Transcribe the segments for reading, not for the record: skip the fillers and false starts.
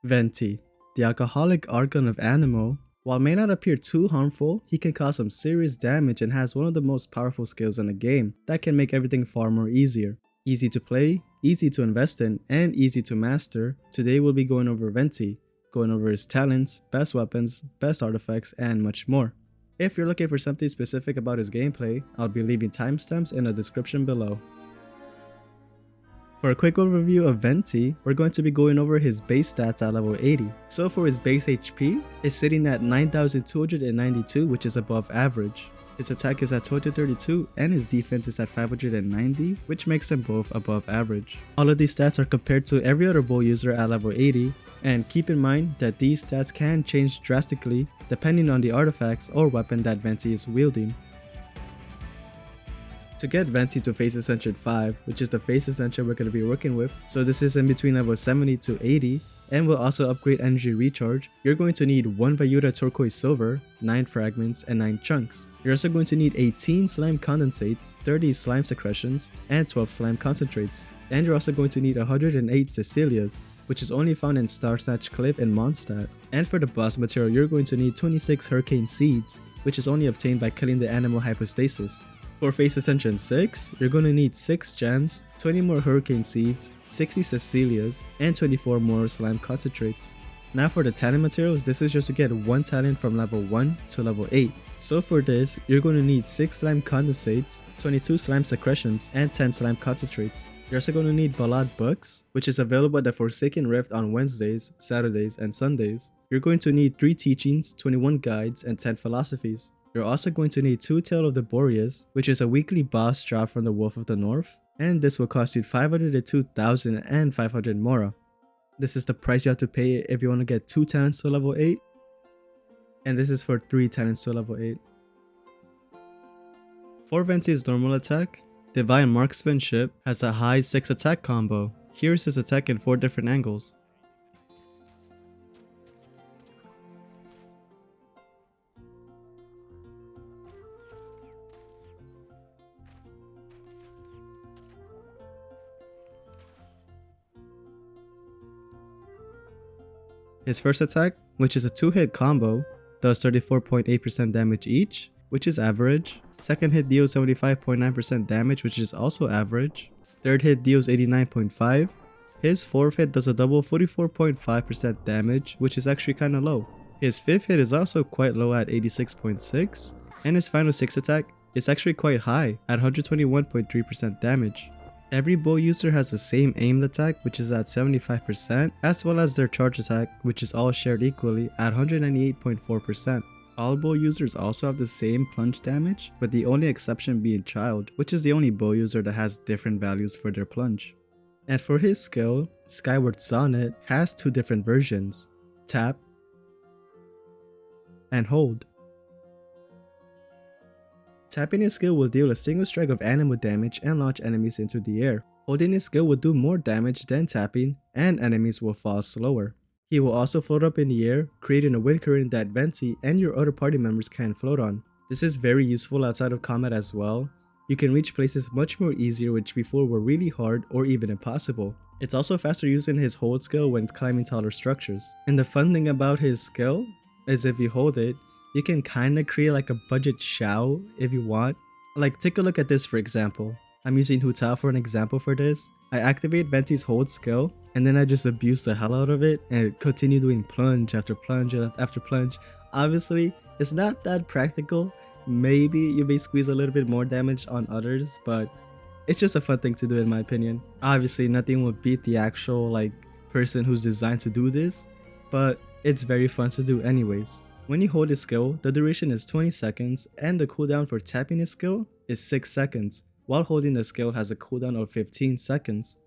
VENTI, the alcoholic argon of Anemo. While may not appear too harmful, he can cause some serious damage and has one of the most powerful skills in the game that can make everything far more easier. Easy to play, easy to invest in, and easy to master. Today we'll be going over VENTI, going over his talents, best weapons, best artifacts, and much more. If you're looking for something specific about his gameplay, I'll be leaving timestamps in the description below. For a quick overview of VENTI, we're going to be going over his base stats at level 80. So for his base HP, it's sitting at 9,292, which is above average. His attack is at 232 and his defense is at 590, which makes them both above average. All of these stats are compared to every other bow user at level 80, and keep in mind that these stats can change drastically depending on the artifacts or weapon that VENTI is wielding. To get VENTI to Face Ascension 5, which is the Face Ascension we're going to be working with, so this is in between level 70 to 80, and will also upgrade energy recharge, you're going to need 1 Vayuta Turquoise Silver, 9 fragments, and 9 chunks. You're also going to need 18 slime condensates, 30 slime secretions, and 12 slime concentrates. And you're also going to need 108 Cecilias, which is only found in Star Snatch Cliff and Mondstadt. And for the boss material, you're going to need 26 Hurricane Seeds, which is only obtained by killing the animal hypostasis. For Face Ascension 6, you're going to need 6 gems, 20 more Hurricane Seeds, 60 Cecilias, and 24 more slime concentrates. Now for the talent materials, this is just to get 1 talent from level 1 to level 8. So for this, you're going to need 6 slime condensates, 22 slime secretions, and 10 slime concentrates. You're also going to need Ballad Books, which is available at the Forsaken Rift on Wednesdays, Saturdays, and Sundays. You're going to need 3 teachings, 21 guides, and 10 philosophies. You're also going to need 2 Tail of the Boreas, which is a weekly boss drop from the Wolf of the North, and this will cost you 502,500 Mora. This is the price you have to pay if you want to get 2 talents to level 8, and this is for 3 talents to level 8. For VENTI's normal attack, Divine Marksmanship has a high 6 attack combo. Here's his attack in 4 different angles. His first attack, which is a 2-hit combo, does 34.8% damage each, which is average. Second hit deals 75.9% damage, which is also average. Third hit deals 89.5%. His fourth hit does a double 44.5% damage, which is actually kinda low. His fifth hit is also quite low at 86.6%, and his final 6th attack is actually quite high at 121.3% damage. Every bow user has the same aimed attack, which is at 75%, as well as their charge attack, which is all shared equally at 198.4%. All bow users also have the same plunge damage, with the only exception being Child, which is the only bow user that has different values for their plunge. And for his skill, Skyward Sonnet has 2 different versions, Tap and Hold. Tapping his skill will deal a single strike of animal damage and launch enemies into the air. Holding his skill will do more damage than tapping, and enemies will fall slower. He will also float up in the air, creating a wind current that VENTI and your other party members can float on. This is very useful outside of combat as well. You can reach places much more easier which before were really hard or even impossible. It's also faster using his hold skill when climbing taller structures. And the fun thing about his skill is if you hold it, you can kinda create like a budget Xiao if you want. Like take a look at this for example. I'm using Hu Tao for an example for this. I activate VENTI's hold skill and then I just abuse the hell out of it and continue doing plunge after plunge after plunge. Obviously, it's not that practical. Maybe you may squeeze a little bit more damage on others, but it's just a fun thing to do in my opinion. Obviously, nothing will beat the actual like person who's designed to do this, but it's very fun to do anyways. When you hold his skill, the duration is 20 seconds and the cooldown for tapping his skill is 6 seconds, while holding the skill has a cooldown of 15 seconds.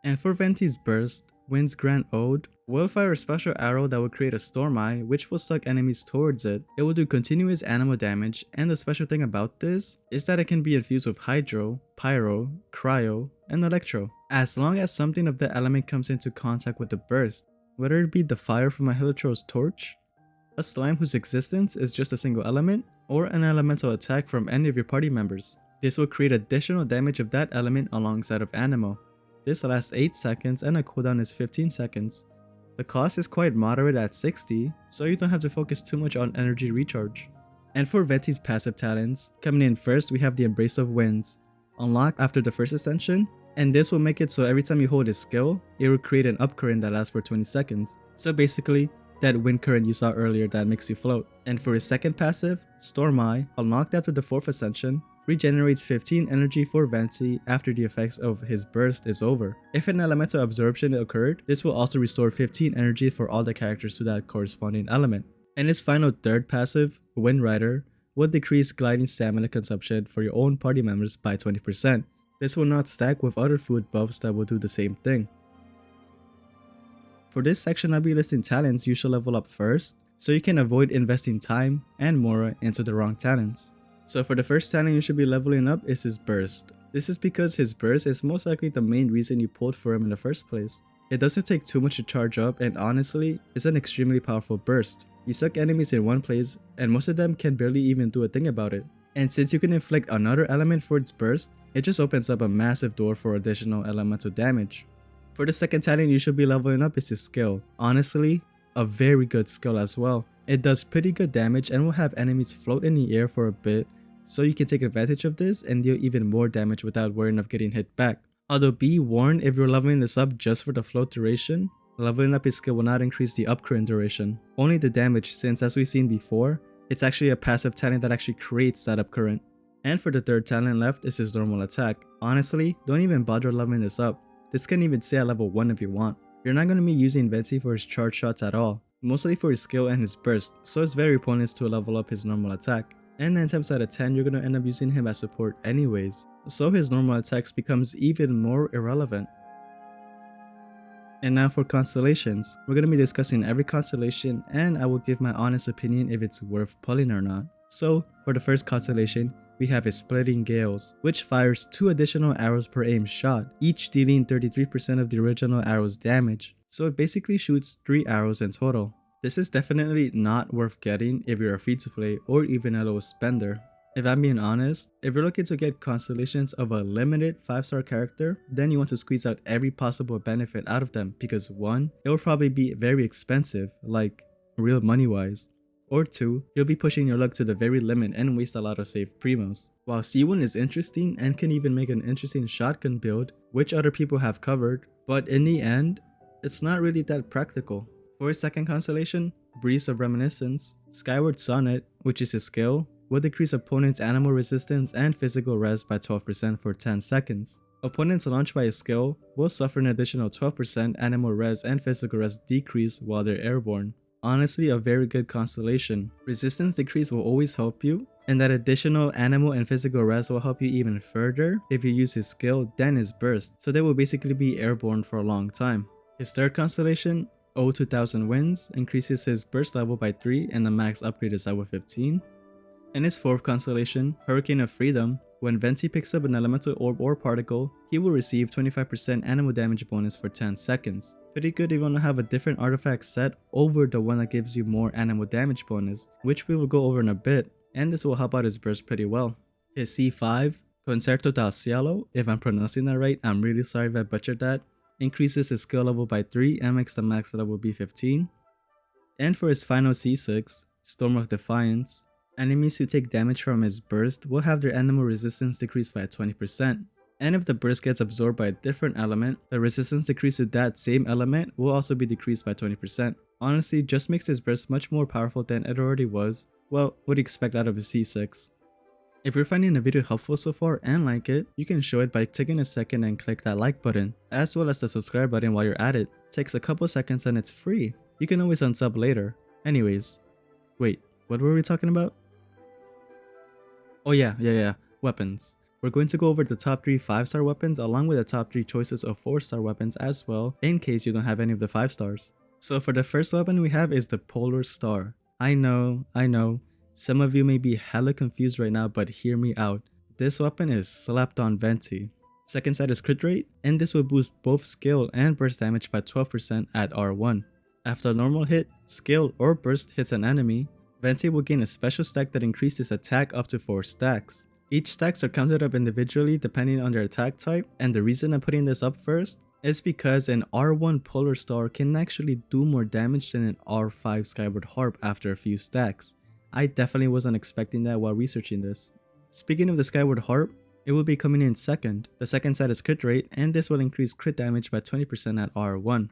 And for VENTI's burst, Wind's Grand Ode will fire a special arrow that will create a storm eye which will suck enemies towards it. It will do continuous animal damage, and the special thing about this is that it can be infused with Hydro, Pyro, Cryo, and Electro, as long as something of the element comes into contact with the burst, whether it be the fire from a Hilitro's torch, a slime whose existence is just a single element, or an elemental attack from any of your party members. This will create additional damage of that element alongside of Anemo. This lasts 8 seconds and a cooldown is 15 seconds. The cost is quite moderate at 60, so you don't have to focus too much on energy recharge. And for Venti's passive talents, coming in first we have the Embrace of Winds, unlocked after the first ascension, and this will make it so every time you hold his skill, it will create an up current that lasts for 20 seconds. So basically, that wind current you saw earlier that makes you float. And for his second passive, Storm Eye, unlocked after the 4th ascension, regenerates 15 energy for Venti after the effects of his burst is over. If an elemental absorption occurred, this will also restore 15 energy for all the characters to that corresponding element. And his final third passive, Wind Rider, will decrease gliding stamina consumption for your own party members by 20%. This will not stack with other food buffs that will do the same thing. For this section, I'll be listing talents you should level up first, so you can avoid investing time and mora into the wrong talents. So for the first talent you should be leveling up is his burst. This is because his burst is most likely the main reason you pulled for him in the first place. It doesn't take too much to charge up, and honestly, it's an extremely powerful burst. You suck enemies in one place, and most of them can barely even do a thing about it. And since you can inflict another element for its burst, it just opens up a massive door for additional elemental damage. For the second talent you should be leveling up is his skill. Honestly, a very good skill as well. It does pretty good damage and will have enemies float in the air for a bit, so you can take advantage of this and deal even more damage without worrying of getting hit back. Although be warned, if you're leveling this up just for the float duration, leveling up his skill will not increase the up current duration, only the damage, since as we've seen before, it's actually a passive talent that actually creates that up current. And for the third talent left is his normal attack. Honestly, don't even bother leveling this up. This can even stay at level 1 if you want. You're not going to be using Venti for his charge shots at all, mostly for his skill and his burst, so it's very pointless to level up his normal attack. And 9 times out of 10 you're going to end up using him as support anyways, so his normal attacks becomes even more irrelevant. And now for constellations, we're going to be discussing every constellation and I will give my honest opinion if it's worth pulling or not. So for the first constellation, we have his Splitting Gales, which fires 2 additional arrows per aim shot, each dealing 33% of the original arrow's damage, so it basically shoots 3 arrows in total. This is definitely not worth getting if you're a free-to-play or even a low spender. If I'm being honest, if you're looking to get constellations of a limited 5-star character, then you want to squeeze out every possible benefit out of them because 1, it will probably be very expensive, like real money wise. Or 2, you'll be pushing your luck to the very limit and waste a lot of safe primos. While C1 is interesting and can even make an interesting shotgun build, which other people have covered, but in the end, it's not really that practical. For his second constellation, Breeze of Reminiscence, Skyward Sonnet, which is his skill, will decrease opponents' animal resistance and physical res by 12% for 10 seconds. Opponents launched by his skill will suffer an additional 12% animal res and physical res decrease while they're airborne. Honestly, a very good constellation. Resistance decrease will always help you, and that additional animal and physical res will help you even further if you use his skill then his burst, so they will basically be airborne for a long time. His third constellation, O2000 Winds, increases his burst level by 3 and the max upgrade is level 15. In his fourth constellation, Hurricane of Freedom, when Venti picks up an elemental orb or particle, he will receive 25% animal damage bonus for 10 seconds. Pretty good if you want to have a different artifact set over the one that gives you more animal damage bonus, which we will go over in a bit, and this will help out his burst pretty well. His C5, Concerto dal Cielo, if I'm pronouncing that right, I'm really sorry if I butchered that, increases his skill level by 3 and makes the max level be 15. And for his final C6, Storm of Defiance, enemies who take damage from his burst will have their animal resistance decreased by 20%. And if the burst gets absorbed by a different element, the resistance decrease to that same element will also be decreased by 20%. Honestly, just makes his burst much more powerful than it already was. Well, what do you expect out of a C6? If you're finding the video helpful so far and like it, you can show it by taking a second and click that like button, as well as the subscribe button while you're at it. It takes a couple seconds and it's free. You can always unsub later. Anyways, wait, what were we talking about? Oh yeah, weapons. We're going to go over the top 3 5-star weapons along with the top 3 choices of 4-star weapons as well, in case you don't have any of the 5 stars. So for the first weapon we have is the Polar Star. I know, some of you may be hella confused right now, but hear me out. This weapon is slapped on Venti. Second set is crit rate, and this will boost both skill and burst damage by 12% at R1. After a normal hit, skill, or burst hits an enemy, Venti will gain a special stack that increases attack up to 4 stacks. Each stacks are counted up individually depending on their attack type, and the reason I'm putting this up first It's because an R1 Polar Star can actually do more damage than an R5 Skyward Harp after a few stacks. I definitely wasn't expecting that while researching this. Speaking of the Skyward Harp, it will be coming in second. The second set is crit rate, and this will increase crit damage by 20% at R1.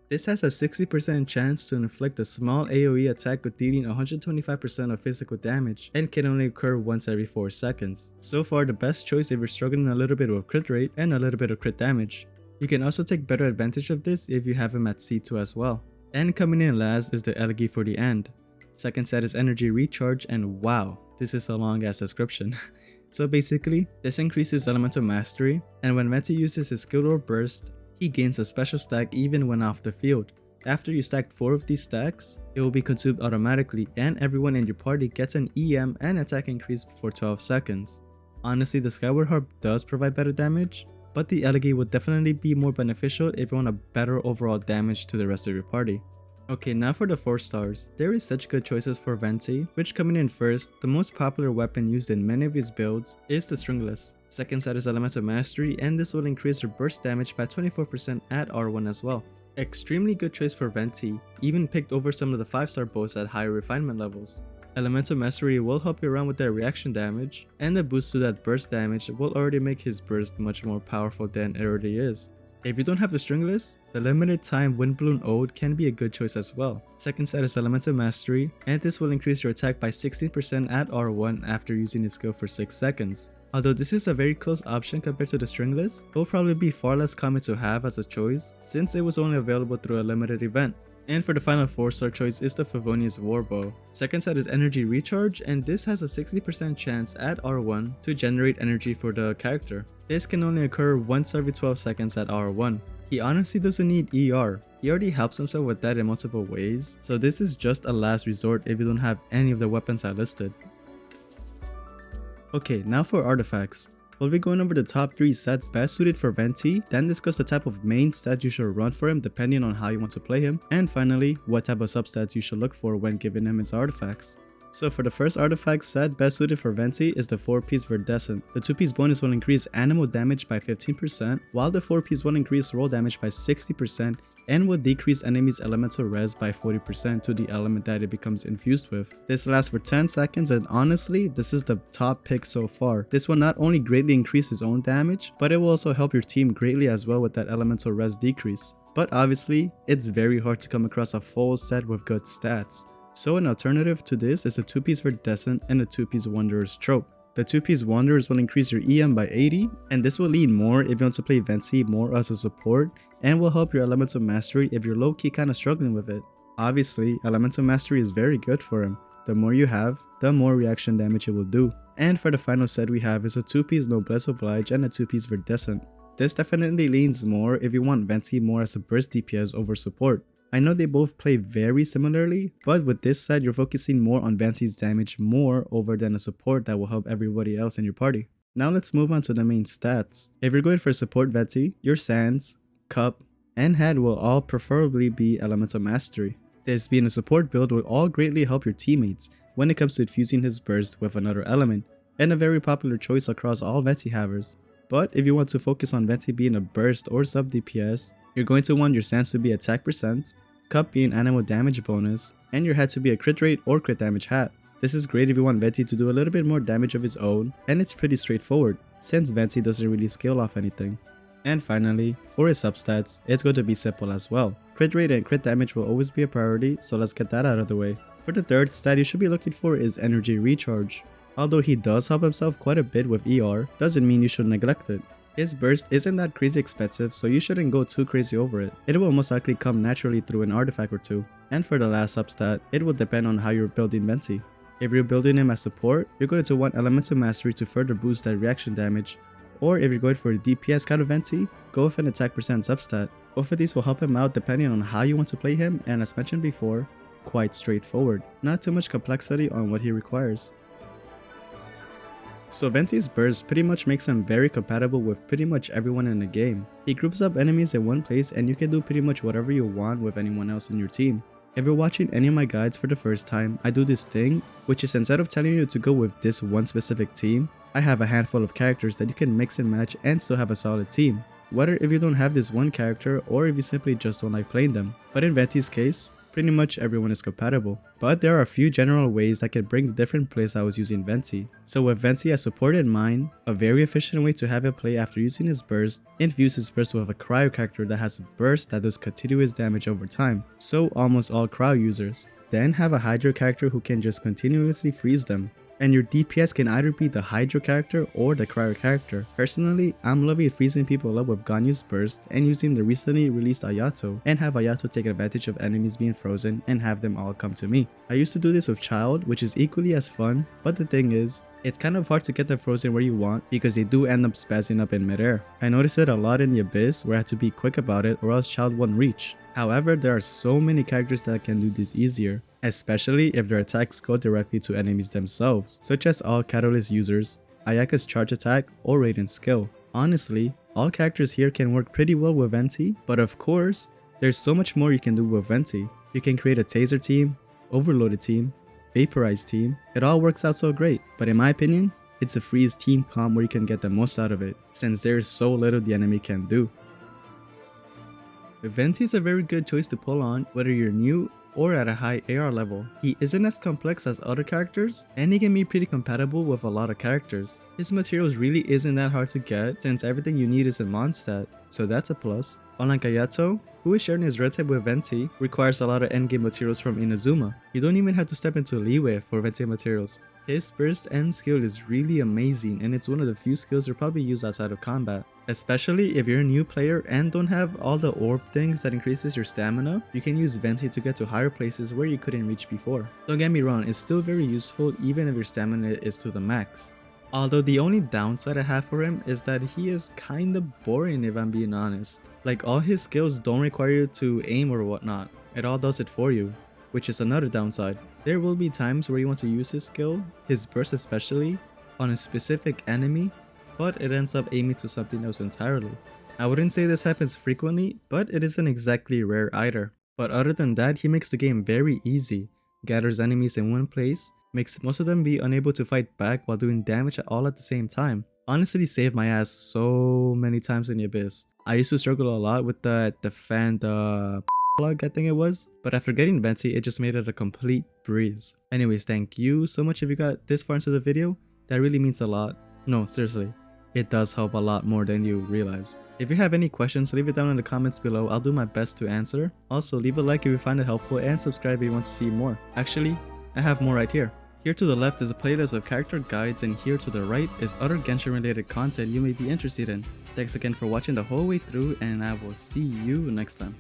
This has a 60% chance to inflict a small AoE attack with dealing 125% of physical damage and can only occur once every 4 seconds. So far the best choice if you're struggling a little bit with crit rate and a little bit of crit damage. You can also take better advantage of this if you have him at C2 as well. And coming in last is the Elegy for the end. Second set is Energy Recharge, and wow, this is a long ass description. So basically, this increases Elemental Mastery, and when Venti uses his skill or burst, he gains a special stack even when off the field. After you stack 4 of these stacks, it will be consumed automatically and everyone in your party gets an EM and attack increase for 12 seconds. Honestly, the Skyward Harp does provide better damage, but the Elegy would definitely be more beneficial if you want a better overall damage to the rest of your party. Okay, now for the 4 stars. There is such good choices for Venti, which coming in first, the most popular weapon used in many of his builds is the Stringless. Second set is Elemental Mastery, and this will increase your burst damage by 24% at R1 as well. Extremely good choice for Venti, even picked over some of the 5-star bows at higher refinement levels. Elemental Mastery will help you around with that reaction damage, and the boost to that burst damage will already make his burst much more powerful than it already is. If you don't have the Stringless, the limited time Windblown Ode can be a good choice as well. Second set is Elemental Mastery, and this will increase your attack by 16% at R1 after using his skill for 6 seconds. Although this is a very close option compared to the Stringless, it will probably be far less common to have as a choice since it was only available through a limited event. And for the final 4-star choice is the Favonius Warbow. Second set is Energy Recharge, and this has a 60% chance at R1 to generate energy for the character. This can only occur once every 12 seconds at R1. He honestly doesn't need ER. He already helps himself with that in multiple ways, so this is just a last resort if you don't have any of the weapons I listed. Okay, now for artifacts. We'll be going over the top 3 sets best suited for Venti, then discuss the type of main stat you should run for him depending on how you want to play him, and finally, what type of substats you should look for when giving him his artifacts. So for the first artifact set best suited for Venti is the 4-piece Verdescent. The 2-piece bonus will increase animal damage by 15%, while the 4-piece will increase roll damage by 60%, and will decrease enemies' elemental res by 40% to the element that it becomes infused with. This lasts for 10 seconds, and honestly, this is the top pick so far. This will not only greatly increase his own damage, but it will also help your team greatly as well with that elemental res decrease. But obviously, it's very hard to come across a full set with good stats. So an alternative to this is a 2-piece Verdescent and a 2-piece Wanderer's Trope. The 2-piece Wanderers will increase your EM by 80, and this will lean more if you want to play Venti more as a support, and will help your Elemental Mastery if you're low-key kinda struggling with it. Obviously, Elemental Mastery is very good for him. The more you have, the more reaction damage it will do. And for the final set we have is a 2-piece Noblesse Oblige and a 2-piece Verdescent. This definitely leans more if you want Venti more as a burst DPS over support. I know they both play very similarly, but with this set you're focusing more on Venti's damage more over than a support that will help everybody else in your party. Now let's move on to the main stats. If you're going for support Venti, your Sands, Cup, and Head will all preferably be Elemental Mastery. This being a support build will all greatly help your teammates when it comes to infusing his burst with another element, and a very popular choice across all Venti havers. But if you want to focus on Venti being a burst or sub DPS, you're going to want your Sands to be attack percent, Cup being animal damage bonus, and your Hat to be a crit rate or crit damage hat. This is great if you want Venti to do a little bit more damage of his own, and it's pretty straightforward, since Venti doesn't really scale off anything. And finally, for his substats, it's going to be simple as well. Crit rate and crit damage will always be a priority, so let's get that out of the way. For the third stat you should be looking for is Energy Recharge. Although he does help himself quite a bit with ER, doesn't mean you should neglect it. His burst isn't that crazy expensive, so you shouldn't go too crazy over it. It will most likely come naturally through an artifact or two. And for the last substat, it will depend on how you're building Venti. If you're building him as support, you're going to want Elemental Mastery to further boost that reaction damage, or if you're going for a DPS kind of Venti, go with an attack percent substat. Both of these will help him out depending on how you want to play him, and as mentioned before, quite straightforward. Not too much complexity on what he requires. So Venti's burst pretty much makes him very compatible with pretty much everyone in the game. He groups up enemies in one place and you can do pretty much whatever you want with anyone else in your team. If you're watching any of my guides for the first time, I do this thing, which is instead of telling you to go with this one specific team, I have a handful of characters that you can mix and match and still have a solid team. whether if you don't have this one character or if you simply just don't like playing them. But in Venti's case, pretty much everyone is compatible. But there are a few general ways that can bring the different playstyles using Venti. So with Venti as support in mind, a very efficient way to have it play after using his burst, infuse his burst with a cryo character that has a burst that does continuous damage over time, so almost all cryo users. Then have a Hydro character who can just continuously freeze them. And your DPS can either be the Hydro character or the Cryo character. Personally, I'm loving freezing people up with Ganyu's burst and using the recently released Ayato, and have Ayato take advantage of enemies being frozen and have them all come to me. I used to do this with Child, which is equally as fun, but the thing is, it's kind of hard to get them frozen where you want because they do end up spazzing up in midair. I noticed it a lot in the Abyss where I had to be quick about it or else Child won't reach. However, there are so many characters that can do this easier, especially if their attacks go directly to enemies themselves, such as all Catalyst users, Ayaka's charge attack, or Raiden's skill. Honestly, all characters here can work pretty well with Venti, but of course, there's so much more you can do with Venti. You can create a Taser team, Overloaded team, Vaporized team. It all works out so great, but in my opinion, it's a freeze team comp where you can get the most out of it, since there is so little the enemy can do. Venti is a very good choice to pull on whether you're new or at a high AR level. He isn't as complex as other characters, and he can be pretty compatible with a lot of characters. His materials really isn't that hard to get since everything you need is in Mondstadt, so that's a plus. Unlike Ayato, who is sharing his red type with Venti, requires a lot of endgame materials from Inazuma. You don't even have to step into Leeway for Venti materials. His burst and skill is really amazing, and it's one of the few skills you'll probably use outside of combat. Especially if you're a new player and don't have all the orb things that increases your stamina, you can use Venti to get to higher places where you couldn't reach before. Don't get me wrong, it's still very useful even if your stamina is to the max. Although the only downside I have for him is that he is kinda boring if I'm being honest. Like all his skills don't require you to aim or whatnot, it all does it for you, which is another downside. There will be times where you want to use his skill, his burst especially, on a specific enemy, but it ends up aiming to something else entirely. I wouldn't say this happens frequently, but it isn't exactly rare either. But other than that, he makes the game very easy, gathers enemies in one place, makes most of them be unable to fight back while doing damage all at the same time. Honestly saved my ass so many times in the Abyss. I used to struggle a lot with the defend plug, I think it was, but after getting Venti, it just made it a complete breeze. Anyways, thank you so much if you got this far into the video. That really means a lot. No, seriously. It does help a lot more than you realize. If you have any questions, leave it down in the comments below. I'll do my best to answer. Also, leave a like if you find it helpful and subscribe if you want to see more. Actually, I have more right here. Here to the left is a playlist of character guides, and here to the right is other Genshin related content you may be interested in. Thanks again for watching the whole way through, and I will see you next time.